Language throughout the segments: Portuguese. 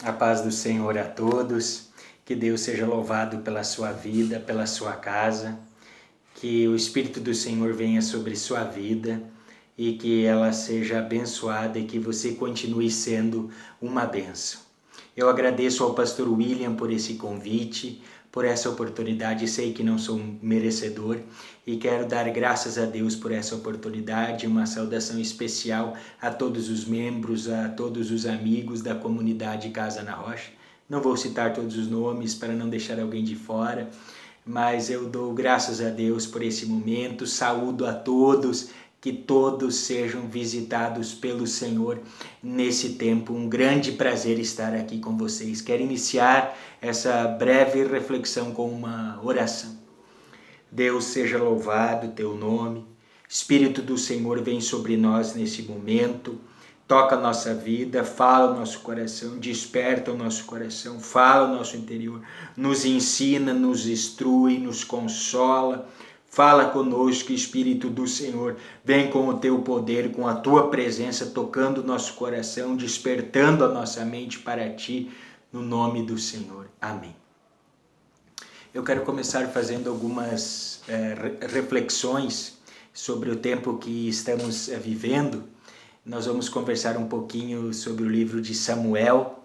A paz do Senhor a todos, que Deus seja louvado pela sua vida, pela sua casa, que o Espírito do Senhor venha sobre sua vida e que ela seja abençoada e que você continue sendo uma bênção. Eu agradeço ao pastor William por esse convite, por essa oportunidade. Sei que não sou um merecedor e quero dar graças a Deus por essa oportunidade. Uma saudação especial a todos os membros, a todos os amigos da comunidade Casa na Rocha. Não vou citar todos os nomes para não deixar alguém de fora, mas eu dou graças a Deus por esse momento. Saúdo a todos, que todos sejam visitados pelo Senhor nesse tempo. Um grande prazer estar aqui com vocês. Quero iniciar essa breve reflexão com uma oração. Deus seja louvado, teu nome. Espírito do Senhor vem sobre nós nesse momento. Toca a nossa vida, fala o nosso coração, desperta o nosso coração, fala o nosso interior, nos ensina, nos instrui, nos consola. Fala conosco, Espírito do Senhor, vem com o teu poder, com a tua presença, tocando o nosso coração, despertando a nossa mente para ti, no nome do Senhor. Amém. Eu quero começar fazendo algumas reflexões sobre o tempo que estamos vivendo. Nós vamos conversar um pouquinho sobre o livro de Samuel.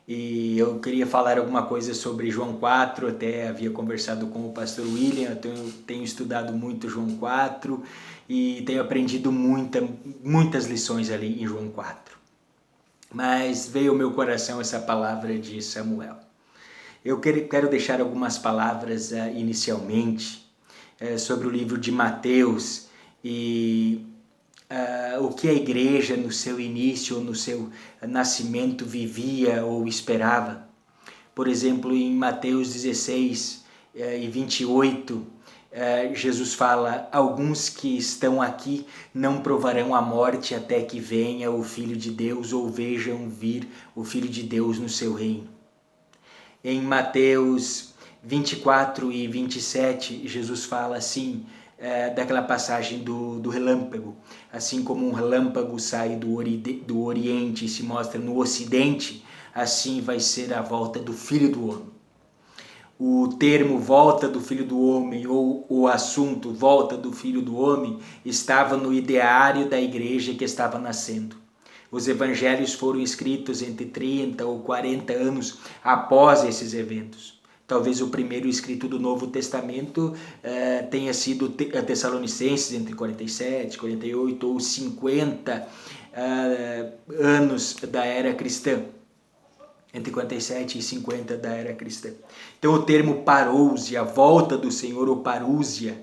E eu queria falar alguma coisa sobre João 4, até havia conversado com o pastor William, eu tenho estudado muito João 4 e tenho aprendido muitas lições ali em João 4. Mas veio ao meu coração essa palavra de Samuel. Eu quero deixar algumas palavras inicialmente sobre o livro de Mateus e o que a igreja no seu início ou no seu nascimento vivia ou esperava. Por exemplo, em Mateus 16 e 28, Jesus fala: alguns que estão aqui não provarão a morte até que venha o Filho de Deus ou vejam vir o Filho de Deus no seu reino. Em Mateus 24 e 27, Jesus fala assim, daquela passagem do relâmpago. Assim como um relâmpago sai do Oriente e se mostra no Ocidente, assim vai ser a volta do Filho do Homem. O termo volta do Filho do Homem ou o assunto volta do Filho do Homem estava no ideário da igreja que estava nascendo. Os evangelhos foram escritos entre 30 ou 40 anos após esses eventos. Talvez o primeiro escrito do Novo Testamento tenha sido Tessalonicenses, entre 47, 48 ou 50 anos da era cristã. Entre 47 e 50 da era cristã. Então o termo parousia, a volta do Senhor, ou parúsia,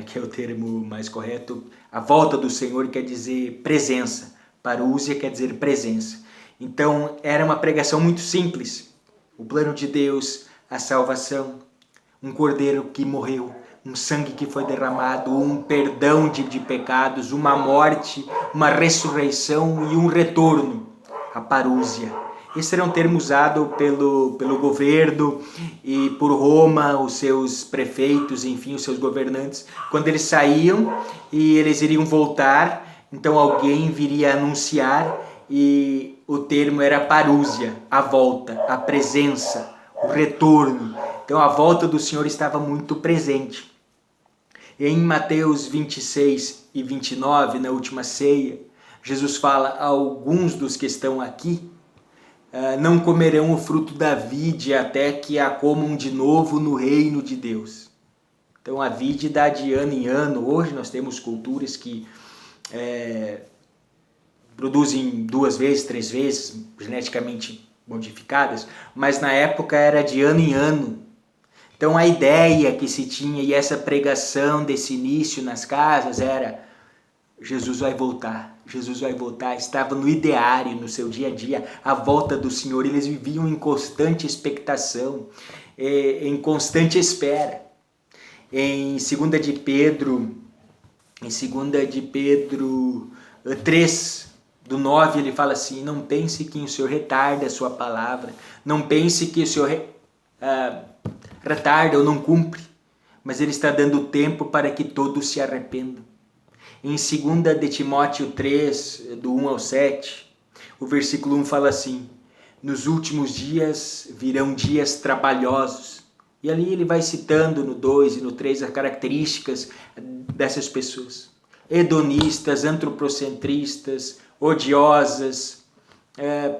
que é o termo mais correto, a volta do Senhor quer dizer presença. Parúsia quer dizer presença. Então era uma pregação muito simples. O plano de Deus, a salvação, um cordeiro que morreu, um sangue que foi derramado, um perdão de pecados, uma morte, uma ressurreição e um retorno, a parúsia. Esse era um termo usado pelo governo e por Roma, os seus prefeitos, enfim, os seus governantes, quando eles saíam e eles iriam voltar, então alguém viria anunciar e o termo era parúsia, a volta, a presença, o retorno. Então a volta do Senhor estava muito presente. Em Mateus 26 e 29, na última ceia, Jesus fala a alguns dos que estão aqui, não comerão o fruto da vide até que a comam de novo no reino de Deus. Então a vide dá de ano em ano. Hoje nós temos culturas que produzem 2 vezes, 3 vezes, geneticamente modificadas, mas na época era de ano em ano. Então a ideia que se tinha e essa pregação desse início nas casas era: Jesus vai voltar, Jesus vai voltar. Estava no ideário, no seu dia a dia, a volta do Senhor. Eles viviam em constante expectação, em constante espera. Em 2 de Pedro 3, do 9, ele fala assim: não pense que o Senhor retarda a sua palavra, não pense que o Senhor retarda ou não cumpre, mas ele está dando tempo para que todos se arrependam. Em 2 de Timóteo 3, do 1 ao 7, o versículo 1 fala assim: nos últimos dias virão dias trabalhosos. E ali ele vai citando no 2 e no 3 as características dessas pessoas. Hedonistas, antropocentristas, odiosas,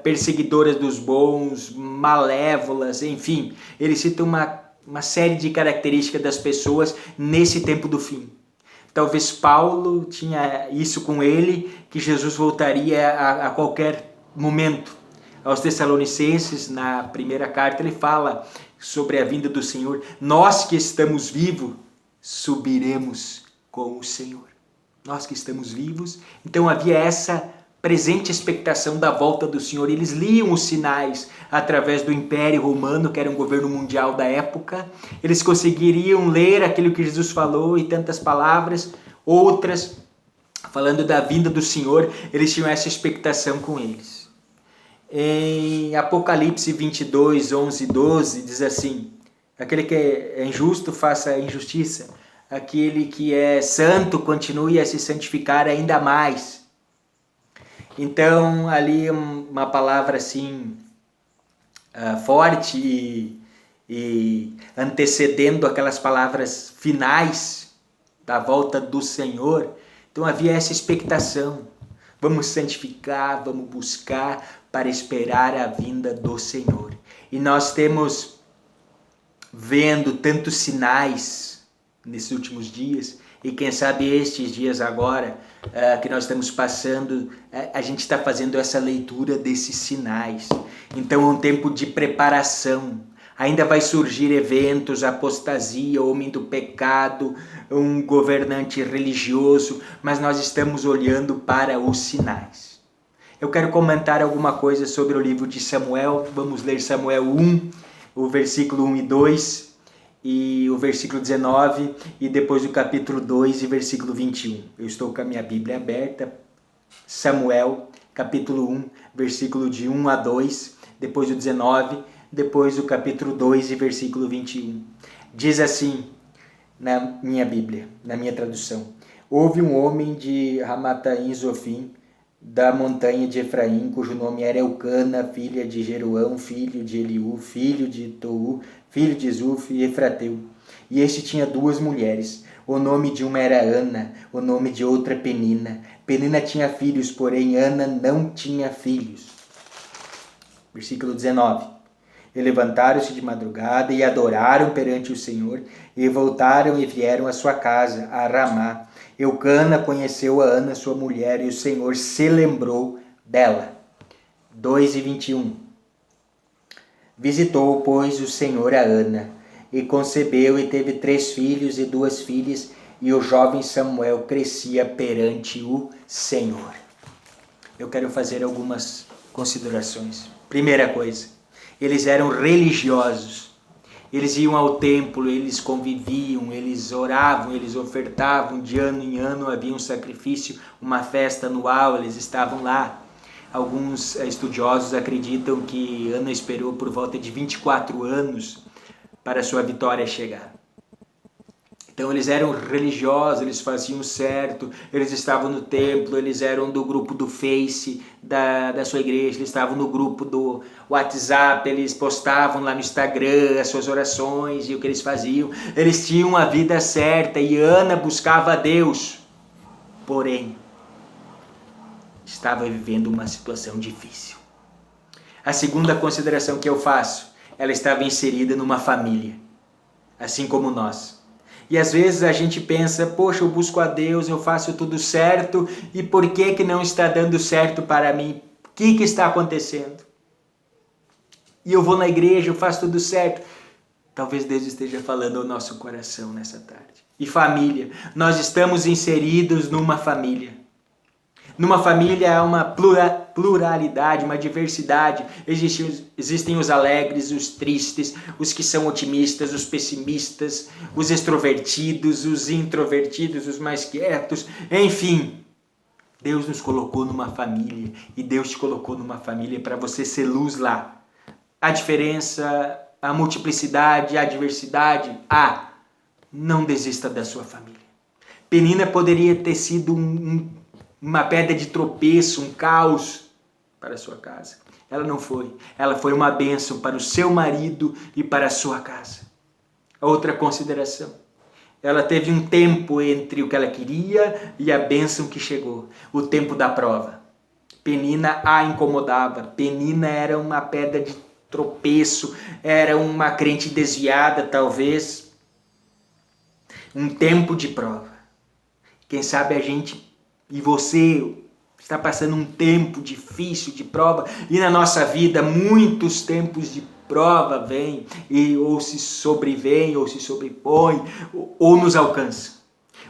perseguidoras dos bons, malévolas, enfim. Ele cita uma série de características das pessoas nesse tempo do fim. Talvez Paulo tinha isso com ele, que Jesus voltaria a qualquer momento. Aos Tessalonicenses, na primeira carta, ele fala sobre a vinda do Senhor. Nós que estamos vivos, subiremos com o Senhor. Nós que estamos vivos. Então havia essa presente expectação da volta do Senhor. Eles liam os sinais através do Império Romano, que era um governo mundial da época. Eles conseguiriam ler aquilo que Jesus falou e tantas palavras, outras falando da vinda do Senhor. Eles tinham essa expectação com eles. Em Apocalipse 22, 11 e 12, diz assim: aquele que é injusto, faça a injustiça. Aquele que é santo, continue a se santificar ainda mais. Então, ali uma palavra assim, forte e antecedendo aquelas palavras finais da volta do Senhor. Então, havia essa expectação. Vamos santificar, vamos buscar para esperar a vinda do Senhor. E nós temos vendo tantos sinais nesses últimos dias, e quem sabe estes dias agora que nós estamos passando, a gente está fazendo essa leitura desses sinais. Então é um tempo de preparação. Ainda vai surgir eventos, apostasia, homem do pecado, um governante religioso, mas nós estamos olhando para os sinais. Eu quero comentar alguma coisa sobre o livro de Samuel. Vamos ler Samuel 1, o versículo 1 e 2, e o versículo 19, e depois o capítulo 2 e versículo 21. Eu estou com a minha Bíblia aberta. Samuel, capítulo 1, versículo de 1 a 2, depois o 19, depois o capítulo 2 e versículo 21. Diz assim na minha Bíblia, na minha tradução: houve um homem de Ramataim Zofim, da montanha de Efraim, cujo nome era Eucana, filha de Jeroão, filho de Eliú, filho de Tou, filho de Zuf e Efrateu. E este tinha duas mulheres. O nome de uma era Ana, o nome de outra Penina. Penina tinha filhos, porém Ana não tinha filhos. Versículo 19. E levantaram-se de madrugada e adoraram perante o Senhor, e voltaram e vieram à sua casa, a Ramá. Eucana conheceu a Ana, sua mulher, e o Senhor se lembrou dela. 2 e 21. Visitou, pois, o Senhor a Ana, e concebeu e teve 3 filhos e 2 filhas, e o jovem Samuel crescia perante o Senhor. Eu quero fazer algumas considerações. Primeira coisa, eles eram religiosos. Eles iam ao templo, eles conviviam, eles oravam, eles ofertavam, de ano em ano havia um sacrifício, uma festa anual, eles estavam lá. Alguns estudiosos acreditam que Ana esperou por volta de 24 anos para sua vitória chegar. Então eles eram religiosos, eles faziam certo, eles estavam no templo, eles eram do grupo do Face da sua igreja, eles estavam no grupo do WhatsApp, eles postavam lá no Instagram as suas orações e o que eles faziam. Eles tinham a vida certa e Ana buscava a Deus, porém estava vivendo uma situação difícil. A segunda consideração que eu faço, ela estava inserida numa família, assim como nós. E às vezes a gente pensa, poxa, eu busco a Deus, eu faço tudo certo, e por que não está dando certo para mim? O que está acontecendo? E eu vou na igreja, eu faço tudo certo. Talvez Deus esteja falando ao nosso coração nessa tarde. E família, nós estamos inseridos numa família. Numa família há uma pluralidade, uma diversidade. Existem os alegres, os tristes, os que são otimistas, os pessimistas, os extrovertidos, os introvertidos, os mais quietos. Enfim, Deus nos colocou numa família e Deus te colocou numa família para você ser luz lá. A diferença, a multiplicidade, a diversidade, não desista da sua família. Penina poderia ter sido uma pedra de tropeço, um caos para a sua casa. Ela não foi. Ela foi uma bênção para o seu marido e para a sua casa. A outra consideração. Ela teve um tempo entre o que ela queria e a bênção que chegou. O tempo da prova. Penina a incomodava. Penina era uma pedra de tropeço. Era uma crente desviada, talvez. Um tempo de prova. Quem sabe a gente e você está passando um tempo difícil de prova, e na nossa vida muitos tempos de prova vêm, ou se sobrevêm, ou se sobrepõem, ou nos alcançam.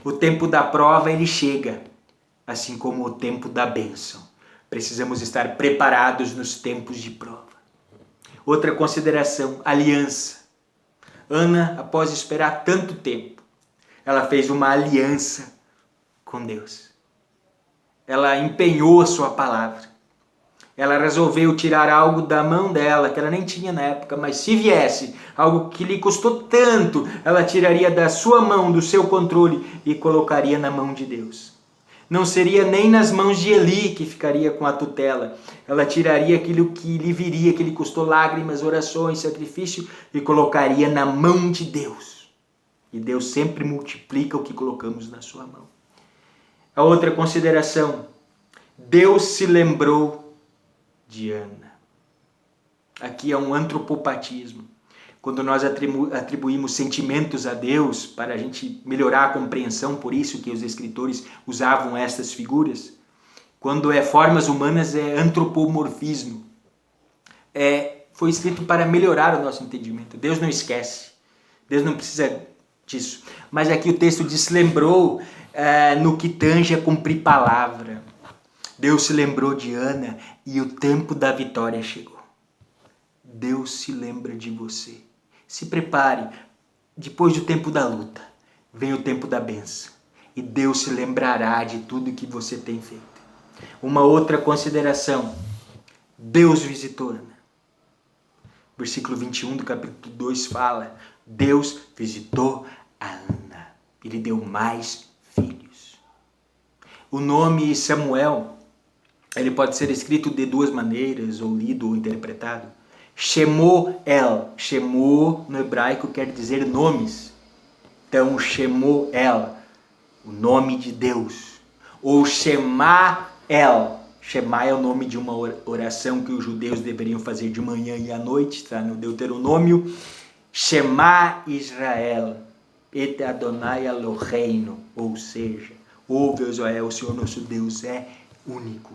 O tempo da prova ele chega, assim como o tempo da bênção. Precisamos estar preparados nos tempos de prova. Outra consideração, aliança. Ana, após esperar tanto tempo, ela fez uma aliança com Deus. Ela empenhou a sua palavra. Ela resolveu tirar algo da mão dela, que ela nem tinha na época, mas se viesse algo que lhe custou tanto, ela tiraria da sua mão, do seu controle, e colocaria na mão de Deus. Não seria nem nas mãos de Eli que ficaria com a tutela. Ela tiraria aquilo que lhe viria, que lhe custou lágrimas, orações, sacrifício, e colocaria na mão de Deus. E Deus sempre multiplica o que colocamos na sua mão. A outra consideração, Deus se lembrou de Ana. Aqui é um antropopatismo. Quando nós atribuímos sentimentos a Deus para a gente melhorar a compreensão, por isso que os escritores usavam estas figuras. Quando é formas humanas é antropomorfismo. Foi escrito para melhorar o nosso entendimento. Deus não esquece. Deus não precisa disso. Mas aqui o texto diz, lembrou no que tange a cumprir palavra. Deus se lembrou de Ana e o tempo da vitória chegou. Deus se lembra de você. Se prepare, depois do tempo da luta, vem o tempo da bênção. E Deus se lembrará de tudo que você tem feito. Uma outra consideração, Deus visitou Ana. Versículo 21 do capítulo 2 fala, Deus visitou a Ana. Ele deu mais filhos. O nome Samuel, ele pode ser escrito de duas maneiras, ou lido ou interpretado. Shemuel. Shemu no hebraico quer dizer nomes. Então, Shemuel, o nome de Deus. Ou Shemael. Shema é o nome de uma oração que os judeus deveriam fazer de manhã e à noite, está no Deuteronômio. Shema Israel, et Adonai Eloheinu, ou seja, ouve Israel, o Senhor nosso Deus é único.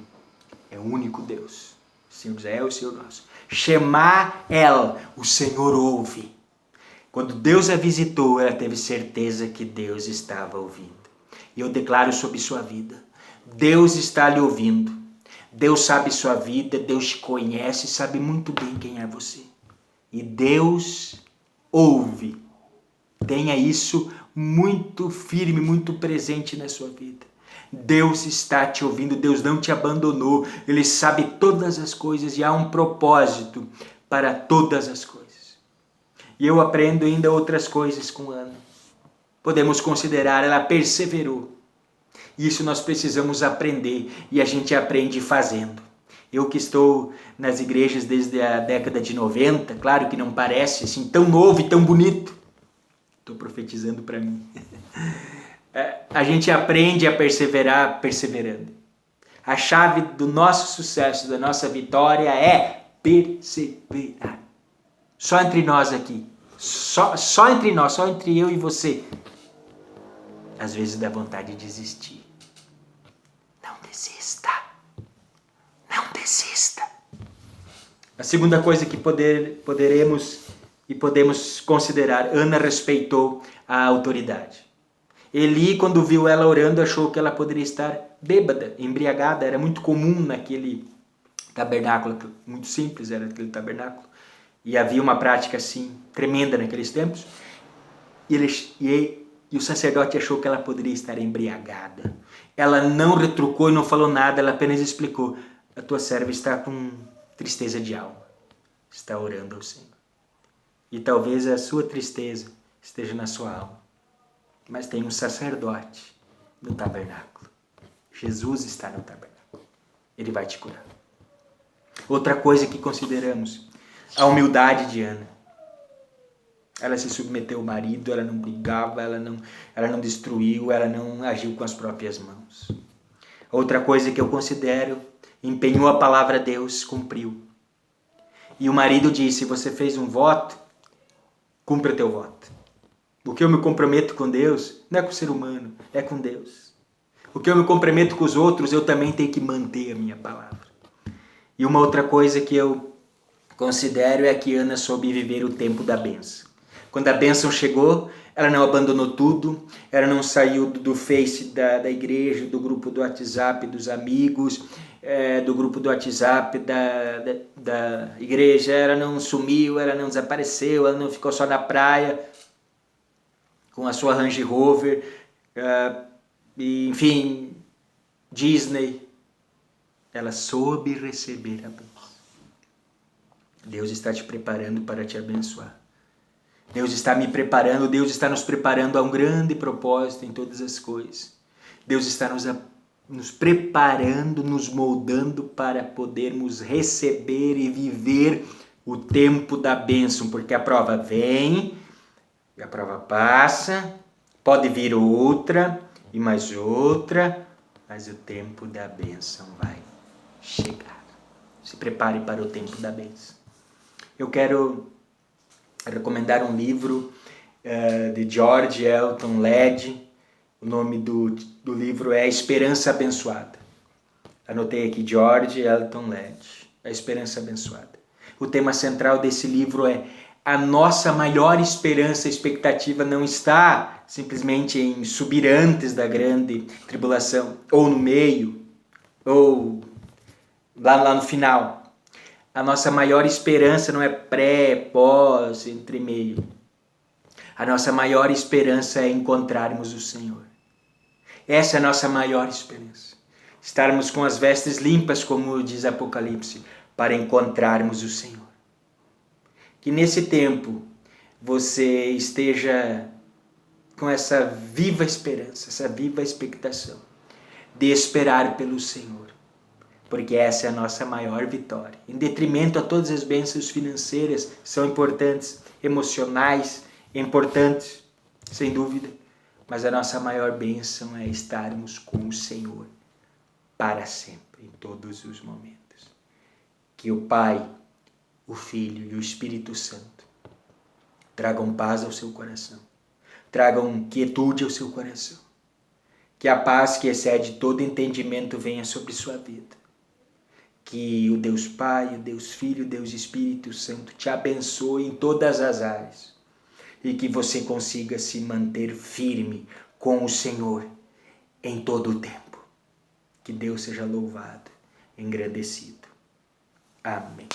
É o único Deus. O Senhor Israel é o Senhor nosso. Shemael, o Senhor ouve. Quando Deus a visitou, ela teve certeza que Deus estava ouvindo. E eu declaro sobre sua vida, Deus está lhe ouvindo. Deus sabe sua vida, Deus te conhece, sabe muito bem quem é você. E Deus ouve. Tenha isso muito firme, muito presente na sua vida. Deus está te ouvindo, Deus não te abandonou, Ele sabe todas as coisas e há um propósito para todas as coisas. E eu aprendo ainda outras coisas com Ana. Podemos considerar, ela perseverou. Isso nós precisamos aprender e a gente aprende fazendo. Eu que estou nas igrejas desde a década de 90, claro que não parece assim tão novo e tão bonito. Estou profetizando para mim. A gente aprende a perseverar perseverando. A chave do nosso sucesso, da nossa vitória é perseverar. Só entre nós aqui. Só entre nós, só entre eu e você. Às vezes dá vontade de desistir. Não desista. Não desista. A segunda coisa que podemos considerar, Ana respeitou a autoridade. Eli, quando viu ela orando, achou que ela poderia estar bêbada, embriagada. Era muito comum naquele tabernáculo, muito simples era aquele tabernáculo. E havia uma prática assim, tremenda naqueles tempos. E o sacerdote achou que ela poderia estar embriagada. Ela não retrucou e não falou nada, ela apenas explicou. A tua serva está com tristeza de alma. Está orando ao Senhor. E talvez a sua tristeza esteja na sua alma. Mas tem um sacerdote no tabernáculo. Jesus está no tabernáculo. Ele vai te curar. Outra coisa que consideramos, a humildade de Ana. Ela se submeteu ao marido, ela não brigava, ela não destruiu, ela não agiu com as próprias mãos. Outra coisa que eu considero, empenhou a palavra a Deus, cumpriu. E o marido disse, você fez um voto, cumpra o teu voto. O que eu me comprometo com Deus, não é com o ser humano, é com Deus. O que eu me comprometo com os outros, eu também tenho que manter a minha palavra. E uma outra coisa que eu considero é que Ana soube viver o tempo da bênção. Quando a bênção chegou, ela não abandonou tudo, ela não saiu do Face da igreja, do grupo do WhatsApp dos amigos, do grupo do WhatsApp da igreja, ela não sumiu, ela não desapareceu, ela não ficou só na praia com a sua Range Rover, enfim, Disney. Ela soube receber a bênção. Deus está te preparando para te abençoar. Deus está me preparando, Deus está nos preparando a um grande propósito em todas as coisas. Deus está nos preparando, nos moldando para podermos receber e viver o tempo da bênção, porque a prova vem, a prova passa, pode vir outra e mais outra, mas o tempo da bênção vai chegar. Se prepare para o tempo da bênção. Eu quero recomendar um livro de George Elton Led. O nome do livro é Esperança Abençoada. Anotei aqui, George Elton Led, A Esperança Abençoada. O tema central desse livro é: a nossa maior esperança e expectativa não está simplesmente em subir antes da grande tribulação, ou no meio, ou lá no final. A nossa maior esperança não é pré, pós, entre meio. A nossa maior esperança é encontrarmos o Senhor. Essa é a nossa maior esperança. Estarmos com as vestes limpas, como diz Apocalipse, para encontrarmos o Senhor. Que nesse tempo você esteja com essa viva esperança, essa viva expectação de esperar pelo Senhor. Porque essa é a nossa maior vitória. Em detrimento a todas as bênçãos financeiras, são importantes, emocionais, importantes, sem dúvida. Mas a nossa maior bênção é estarmos com o Senhor para sempre, em todos os momentos. Que o Pai, o Filho e o Espírito Santo tragam paz ao seu coração, tragam quietude ao seu coração. Que a paz que excede todo entendimento venha sobre sua vida. Que o Deus Pai, o Deus Filho, o Deus Espírito Santo te abençoe em todas as áreas e que você consiga se manter firme com o Senhor em todo o tempo. Que Deus seja louvado, engrandecido. Amém.